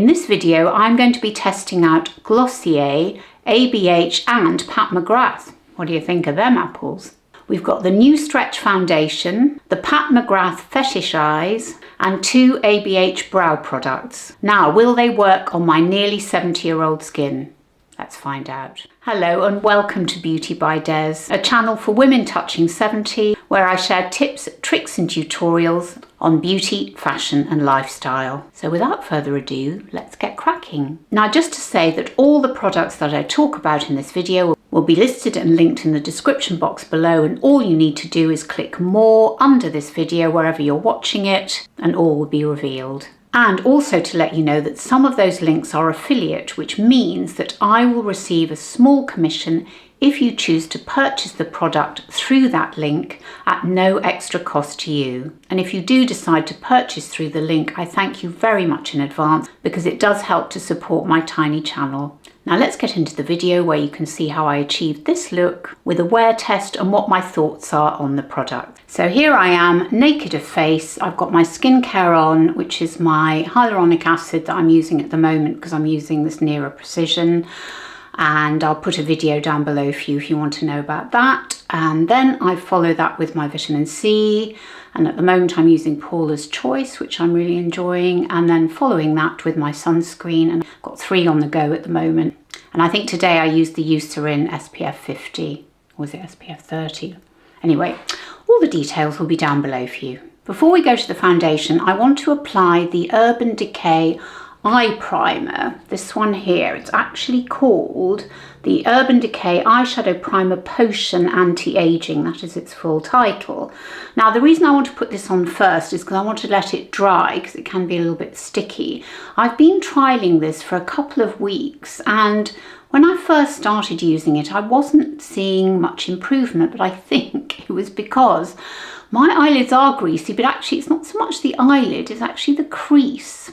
In this video, I'm going to be testing out Glossier, ABH and Pat McGrath. What do you think of them apples? We've got the new Stretch Foundation, the Pat McGrath Fetish Eyes, and 2 ABH brow products. Now, will they work on my nearly 70-year-old skin? Let's find out. Hello and welcome to Beauty by Des, a channel for women touching 70, where I share tips, tricks and tutorials on beauty, fashion and lifestyle. So without further ado, let's get cracking. Now, just to say that all the products that I talk about in this video will be listed and linked in the description box below, and all you need to do is click more under this video wherever you're watching it and all will be revealed. And also to let you know that some of those links are affiliate, which means that I will receive a small commission if you choose to purchase the product through that link at no extra cost to you. And if you do decide to purchase through the link, I thank you very much in advance because it does help to support my tiny channel. Now let's get into the video where you can see how I achieved this look with a wear test and what my thoughts are on the product. So here I am, naked of face. I've got my skincare on, which is my hyaluronic acid that I'm using at the moment because I'm using this Nearer Precision. And I'll put a video down below for you if you want to know about that. And then I follow that with my vitamin C. And at the moment I'm using Paula's Choice, which I'm really enjoying. And then following that with my sunscreen. And I've got 3 on the go at the moment. And I think today I used the Eucerin SPF 50. Or was it SPF 30? Anyway, all the details will be down below for you. Before we go to the foundation, I want to apply the Urban Decay eye primer. This one here, it's actually called the Urban Decay Eyeshadow Primer Potion Anti-Aging. That is its full title. Now, the reason I want to put this on first is because I want to let it dry because it can be a little bit sticky. I've been trialing this for a couple of weeks, and when I first started using it, I wasn't seeing much improvement, but I think it was because my eyelids are greasy, but actually it's not so much the eyelid, it's actually the crease.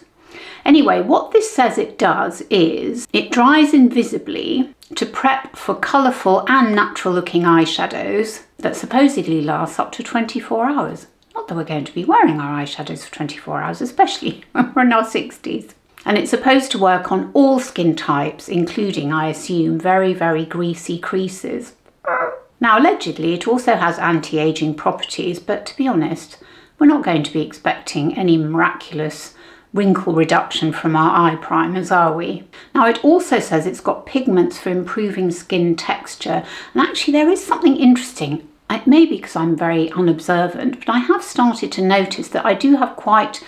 Anyway, what this says it does is it dries invisibly to prep for colourful and natural looking eyeshadows that supposedly last up to 24 hours. Not that we're going to be wearing our eyeshadows for 24 hours, especially when we're in our 60s. And it's supposed to work on all skin types, including, I assume, very, very greasy creases. Now, allegedly, it also has anti-aging properties, but to be honest, we're not going to be expecting any miraculous wrinkle reduction from our eye primers, are we? Now, it also says it's got pigments for improving skin texture. And actually there is something interesting. It may be because I'm very unobservant, but I have started to notice that I do have quite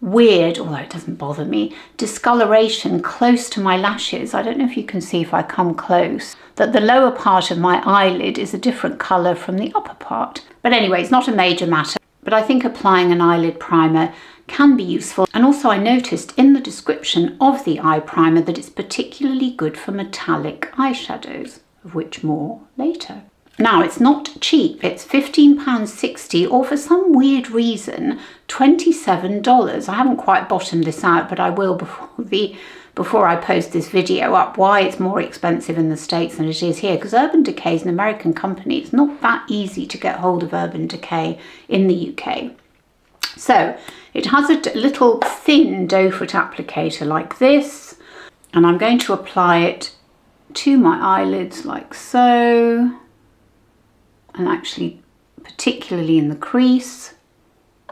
weird, although it doesn't bother me, discoloration close to my lashes. I don't know if you can see if I come close, that the lower part of my eyelid is a different colour from the upper part. But anyway, it's not a major matter. But I think applying an eyelid primer can be useful. And also I noticed in the description of the eye primer that it's particularly good for metallic eyeshadows, of which more later. Now, it's not cheap. It's £15.60 or for some weird reason, $27. I haven't quite bottomed this out, but I will before I post this video up, why it's more expensive in the States than it is here, because Urban Decay is an American company. It's not that easy to get hold of Urban Decay in the UK. So it has a little thin doe foot applicator like this, and I'm going to apply it to my eyelids like so, and actually particularly in the crease.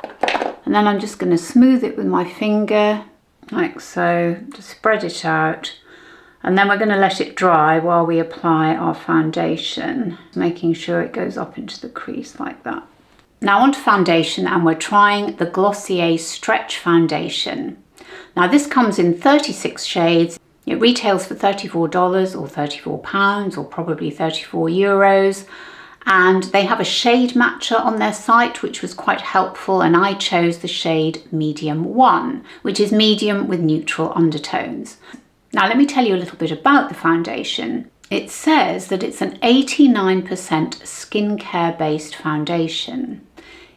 And then I'm just going to smooth it with my finger like so, to spread it out. And then we're going to let it dry while we apply our foundation, making sure it goes up into the crease like that. Now onto foundation, and we're trying the Glossier Stretch Foundation. Now this comes in 36 shades. It retails for $34 or £34 or probably €34. And they have a shade matcher on their site, which was quite helpful, and I chose the shade Medium 1, which is medium with neutral undertones. Now let me tell you a little bit about the foundation. It says that it's an 89% skincare based foundation.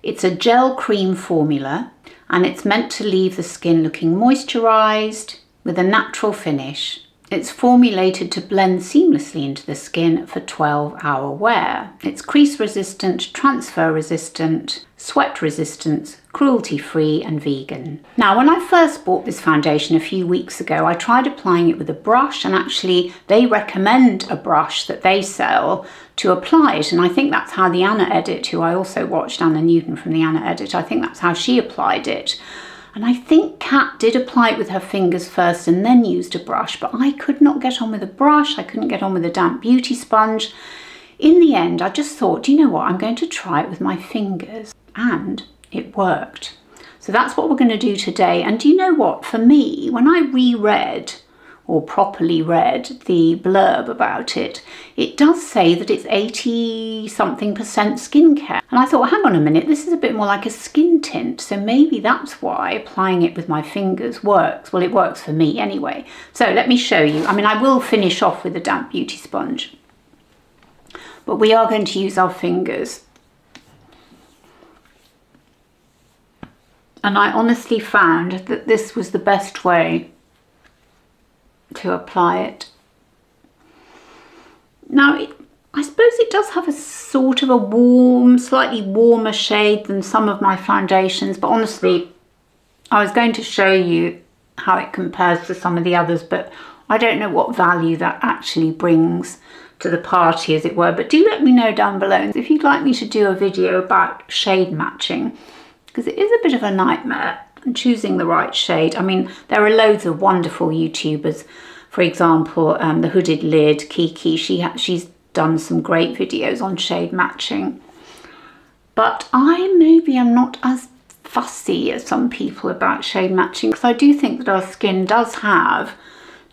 It's a gel cream formula, and it's meant to leave the skin looking moisturised with a natural finish. It's formulated to blend seamlessly into the skin for 12-hour wear. It's crease resistant, transfer resistant, sweat resistant, cruelty-free and vegan. Now, when I first bought this foundation a few weeks ago, I tried applying it with a brush, and actually they recommend a brush that they sell to apply it. And I think that's how the Anna Edit, who I also watched, Anna Newton from the Anna Edit, I think that's how she applied it. And I think Kat did apply it with her fingers first and then used a brush, but I could not get on with a brush. I couldn't get on with a damp beauty sponge. In the end, I just thought, do you know what? I'm going to try it with my fingers. And it worked. So that's what we're going to do today. And do you know what? For me, when I reread or properly read the blurb about it, it does say that it's 80-something% skincare. And I thought, well, hang on a minute, this is a bit more like a skin tint. So maybe that's why applying it with my fingers works. Well, it works for me anyway. So let me show you. I mean, I will finish off with a damp beauty sponge, but we are going to use our fingers. And I honestly found that this was the best way to apply it. Now, I suppose it does have a sort of a warm, slightly warmer shade than some of my foundations, but honestly, I was going to show you how it compares to some of the others, but I don't know what value that actually brings to the party, as it were. But do let me know down below if you'd like me to do a video about shade matching, because it is a bit of a nightmare choosing the right shade. I mean, there are loads of wonderful YouTubers. For example, the Hooded Lid, Kiki, she's done some great videos on shade matching. But I maybe am not as fussy as some people about shade matching, because I do think that our skin does have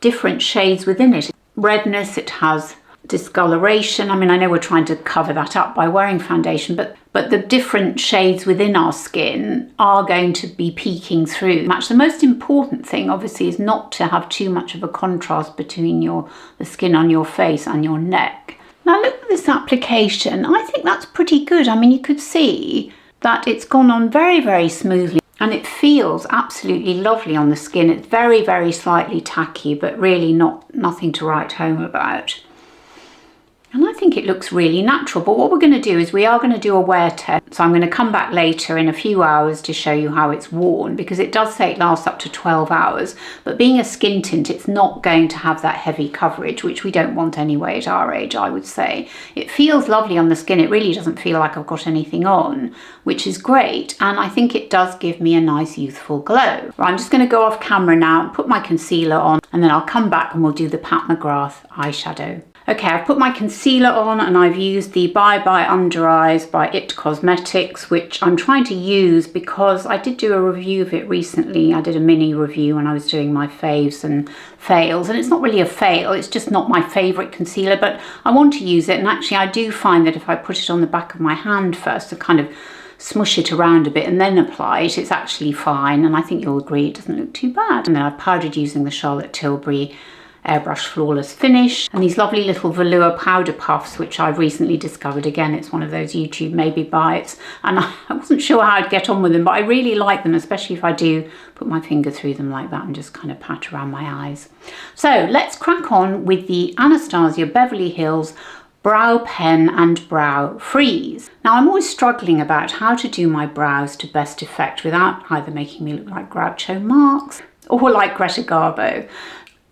different shades within it. Redness, it has discoloration. I mean, I know we're trying to cover that up by wearing foundation, but the different shades within our skin are going to be peeking through. The most important thing, obviously, is not to have too much of a contrast between the skin on your face and your neck. Now, look at this application. I think that's pretty good. I mean, you could see that it's gone on very, very smoothly, and it feels absolutely lovely on the skin. It's very, very slightly tacky, but really nothing to write home about. And I think it looks really natural. But what we're going to do is we are going to do a wear test. So I'm going to come back later in a few hours to show you how it's worn, because it does say it lasts up to 12 hours. But being a skin tint, it's not going to have that heavy coverage, which we don't want anyway at our age, I would say. It feels lovely on the skin. It really doesn't feel like I've got anything on, which is great. And I think it does give me a nice youthful glow. Right, I'm just going to go off camera now and put my concealer on, and then I'll come back and we'll do the Pat McGrath eyeshadow. Okay, I've put my concealer on and I've used the Bye Bye Under Eyes by It Cosmetics, which I'm trying to use because I did do a review of it recently. I did a mini review when I was doing my faves and fails, and it's not really a fail, it's just not my favourite concealer, but I want to use it. And actually I do find that if I put it on the back of my hand first to kind of smush it around a bit and then apply it, it's actually fine, and I think you'll agree it doesn't look too bad. And then I've powdered using the Charlotte Tilbury Airbrush Flawless Finish, and these lovely little velour powder puffs, which I've recently discovered. Again, it's one of those YouTube maybe bites, and I wasn't sure how I'd get on with them, but I really like them, especially if I do put my finger through them like that and just kind of pat around my eyes. So let's crack on with the Anastasia Beverly Hills Brow Pen and Brow Freeze. Now, I'm always struggling about how to do my brows to best effect without either making me look like Groucho Marx or like Greta Garbo.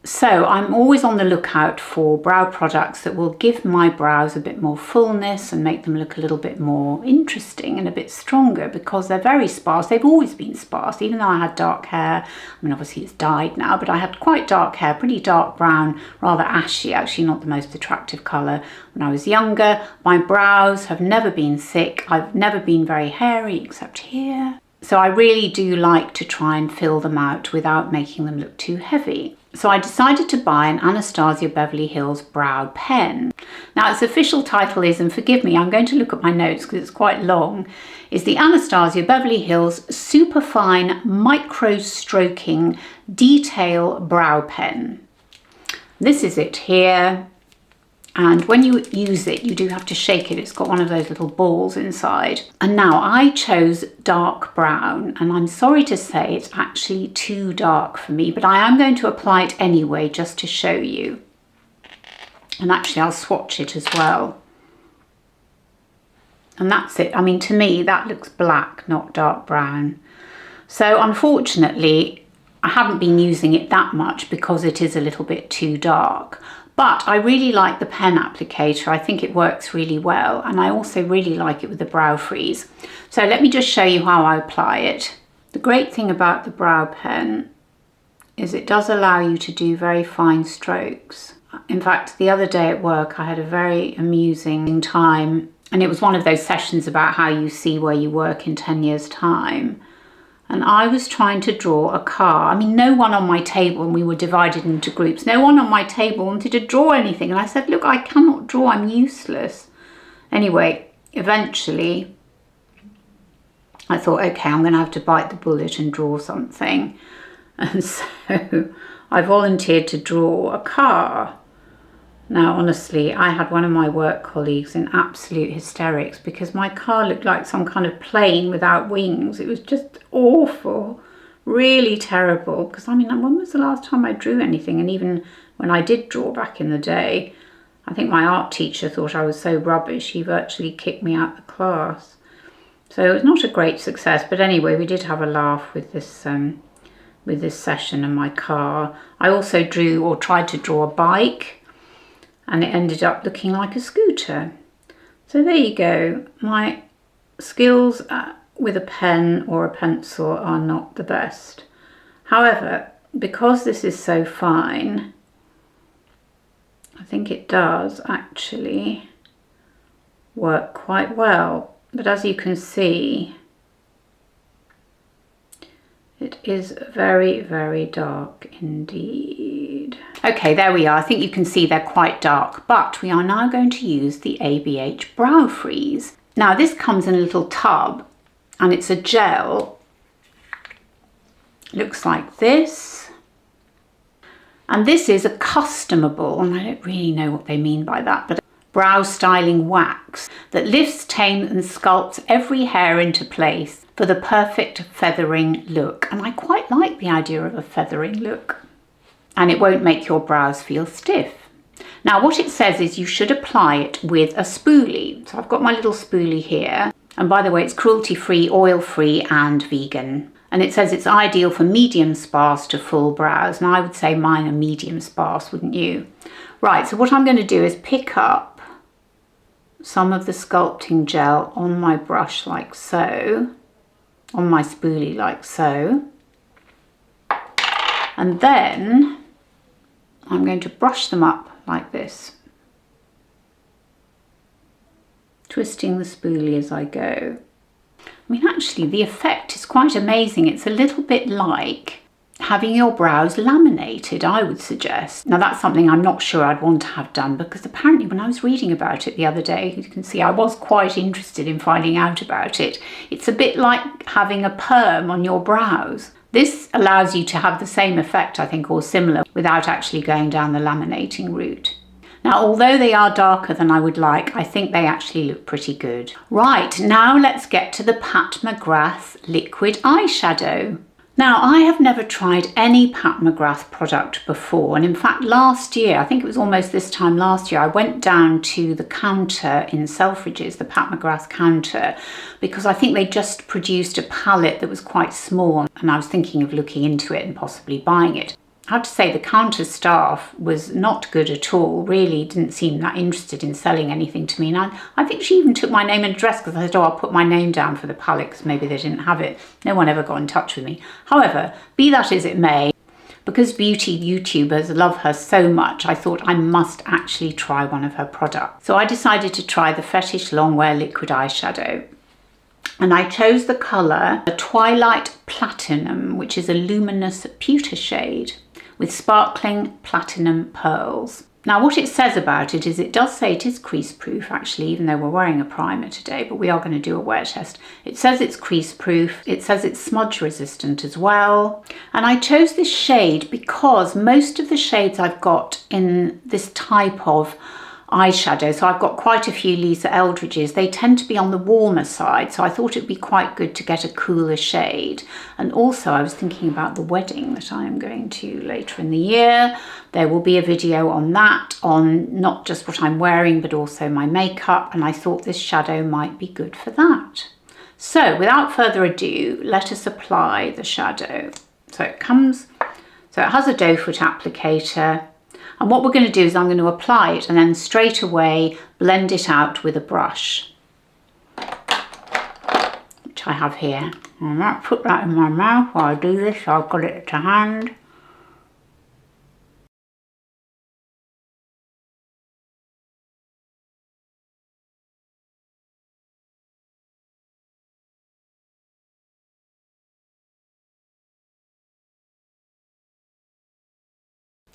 So I'm always on the lookout for brow products that will give my brows a bit more fullness and make them look a little bit more interesting and a bit stronger, because they're very sparse. They've always been sparse, even though I had dark hair. I mean, obviously it's dyed now, but I had quite dark hair, pretty dark brown, rather ashy, actually not the most attractive colour when I was younger. My brows have never been thick. I've never been very hairy except here. So I really do like to try and fill them out without making them look too heavy. So I decided to buy an Anastasia Beverly Hills Brow Pen. Now, its official title is, and forgive me, I'm going to look at my notes because it's quite long, is the Anastasia Beverly Hills Superfine Micro And when you use it, you do have to shake it. It's got one of those little balls inside. And now I chose dark brown, and I'm sorry to say it's actually too dark for me, but I am going to apply it anyway just to show you. And actually I'll swatch it as well. And that's it. I mean, to me, that looks black, not dark brown. So unfortunately, I haven't been using it that much because it is a little bit too dark. But I really like the pen applicator. I think it works really well. And I also really like it with the brow freeze. So let me just show you how I apply it. The great thing about the brow pen is it does allow you to do very fine strokes. In fact, the other day at work, I had a very amusing time. And it was one of those sessions about how you see where you work in 10 years' time. And I was trying to draw a car. I mean, no one on my table, and we were divided into groups, no one on my table wanted to draw anything. And I said, look, I cannot draw, I'm useless. Anyway, eventually, I thought, okay, I'm going to have to bite the bullet and draw something. And so I volunteered to draw a car. Now, honestly, I had one of my work colleagues in absolute hysterics because my car looked like some kind of plane without wings. It was just awful, really terrible. Because, I mean, when was the last time I drew anything? And even when I did draw back in the day, I think my art teacher thought I was so rubbish, he virtually kicked me out of the class. So it was not a great success. But anyway, we did have a laugh with this session and my car. I also drew, or tried to draw, a bike. And it ended up looking like a scooter. So there you go. My skills with a pen or a pencil are not the best. However, because this is so fine, I think it does actually work quite well. But as you can see, it is very, very dark indeed. Okay, there we are. I think you can see they're quite dark, but we are now going to use the ABH Brow Freeze. Now this comes in a little tub and it's a gel. Looks like this. And this is a customable, and I don't really know what they mean by that, but brow styling wax that lifts, tames and sculpts every hair into place for the perfect feathering look. And I quite like the idea of a feathering look. And it won't make your brows feel stiff. Now what it says is you should apply it with a spoolie. So I've got my little spoolie here. And by the way, it's cruelty-free, oil-free and vegan. And it says it's ideal for medium sparse to full brows. And I would say mine are medium sparse, wouldn't you? Right, so what I'm going to do is pick up some of the sculpting gel on my brush like so. On my spoolie like so. And then I'm going to brush them up like this, twisting the spoolie as I go. I mean, actually, the effect is quite amazing. It's a little bit like having your brows laminated, I would suggest. Now, that's something I'm not sure I'd want to have done because apparently when I was reading about it the other day, you can see I was quite interested in finding out about it. It's a bit like having a perm on your brows. This allows you to have the same effect, I think, or similar, without actually going down the laminating route. Now, although they are darker than I would like, I think they actually look pretty good. Right, now let's get to the Pat McGrath liquid eyeshadow. Now, I have never tried any Pat McGrath product before, and in fact last year, I think it was almost this time last year, I went down to the counter in Selfridges, the Pat McGrath counter, because I think they just produced a palette that was quite small and I was thinking of looking into it and possibly buying it. I have to say the counter staff was not good at all, really didn't seem that interested in selling anything to me. And I think she even took my name and address because I said, oh, I'll put my name down for the palette because maybe they didn't have it. No one ever got in touch with me. However, be that as it may, because beauty YouTubers love her so much, I thought I must actually try one of her products. So I decided to try the Fetish Longwear liquid eyeshadow. And I chose the colour Twilight Platinum, which is a luminous pewter shade with sparkling platinum pearls. Now what it says about it is it does say it is crease proof actually, even though we're wearing a primer today, but we are going to do a wear test. It says it's crease proof, it says it's smudge resistant as well. And I chose this shade because most of the shades I've got in this type of eyeshadow. So I've got quite a few Lisa Eldridges. They tend to be on the warmer side, so I thought it'd be quite good to get a cooler shade. And also I was thinking about the wedding that I am going to later in the year. There will be a video on that, on not just what I'm wearing, but also my makeup, and I thought this shadow might be good for that. So without further ado, let us apply the shadow. So it has a doe foot applicator. And what we're going to do is I'm going to apply it and then straight away blend it out with a brush, which I have here. I might put that in my mouth while I do this, so I've got it to hand.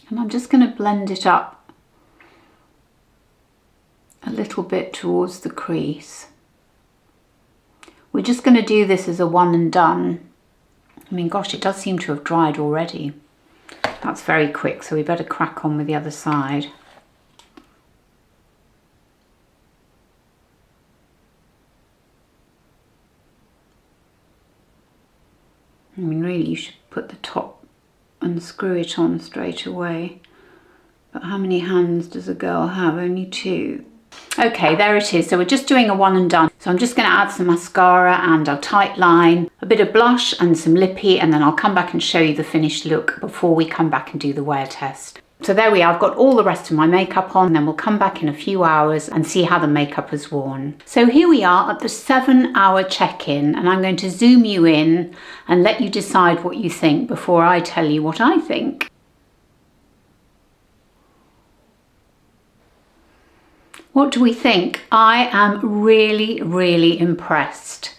And I'm just going to blend it up a little bit towards the crease. We're just going to do this as a one and done. I mean, gosh, it does seem to have dried already. That's very quick, so we better crack on with the other side. I mean, really, you should put the top and screw it on straight away. But how many hands does a girl have? Only two. Okay, there it is. So we're just doing a one and done. So I'm just going to add some mascara and a tight line, a bit of blush and some lippy, and then I'll come back and show you the finished look before we come back and do the wear test. So there we are, I've got all the rest of my makeup on, and then we'll come back in a few hours and see how the makeup has worn. So here we are at the 7-hour check-in, and I'm going to zoom you in and let you decide what you think before I tell you what I think. What do we think? I am really, really impressed.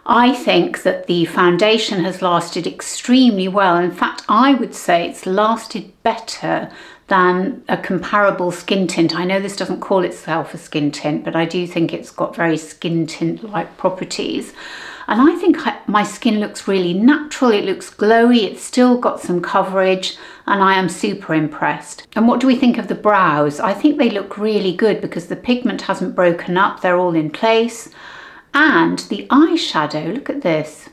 I think that the foundation has lasted extremely well. In fact, I would say it's lasted better than a comparable skin tint. I know this doesn't call itself a skin tint, but I do think it's got very skin tint-like properties. And I think my skin looks really natural, it looks glowy, it's still got some coverage, and I am super impressed. And what do we think of the brows? I think they look really good because the pigment hasn't broken up, they're all in place. And the eyeshadow, look at this.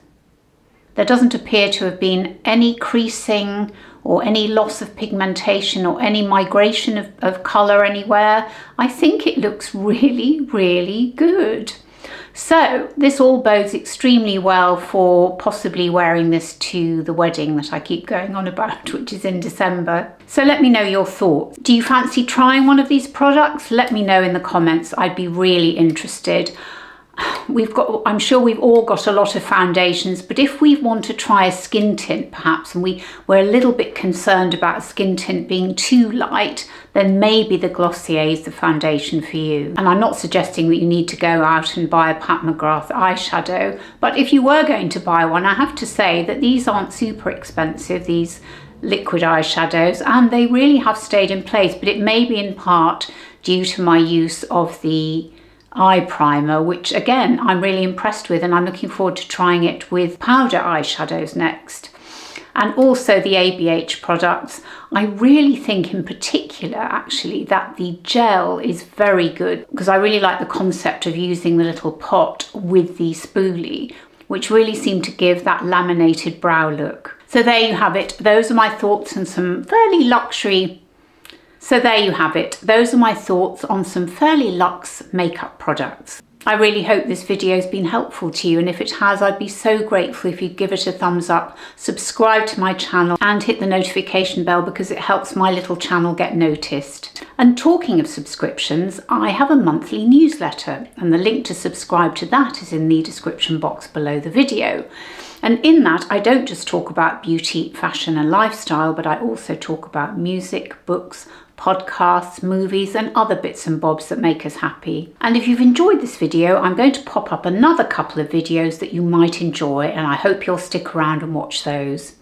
There doesn't appear to have been any creasing or any loss of pigmentation or any migration of colour anywhere. I think it looks really, really good. So this all bodes extremely well for possibly wearing this to the wedding that I keep going on about, which is in December. So let me know your thoughts. Do you fancy trying one of these products? Let me know in the comments. I'd be really interested. I'm sure we've all got a lot of foundations, but if we want to try a skin tint perhaps, and we're a little bit concerned about a skin tint being too light, then maybe the Glossier is the foundation for you. And I'm not suggesting that you need to go out and buy a Pat McGrath eyeshadow, but if you were going to buy one, I have to say that these aren't super expensive, these liquid eyeshadows, and they really have stayed in place, but it may be in part due to my use of the eye primer, which again I'm really impressed with, and I'm looking forward to trying it with powder eyeshadows next. And also the ABH products, I really think in particular actually that the gel is very good, because I really like the concept of using the little pot with the spoolie, which really seemed to give that laminated brow look. So there you have it. Those are my thoughts on some fairly luxury So there you have it. Those are my thoughts on some fairly luxe makeup products. I really hope this video has been helpful to you, and if it has, I'd be so grateful if you'd give it a thumbs up, subscribe to my channel and hit the notification bell because it helps my little channel get noticed. And talking of subscriptions, I have a monthly newsletter, and the link to subscribe to that is in the description box below the video. And in that, I don't just talk about beauty, fashion and lifestyle, but I also talk about music, books, podcasts, movies and other bits and bobs that make us happy. And if you've enjoyed this video, I'm going to pop up another couple of videos that you might enjoy, and I hope you'll stick around and watch those.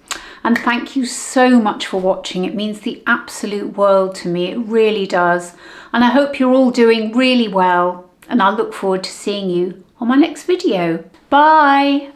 And thank you so much for watching. It means the absolute world to me. It really does. And I hope you're all doing really well, and I look forward to seeing you on my next video. Bye!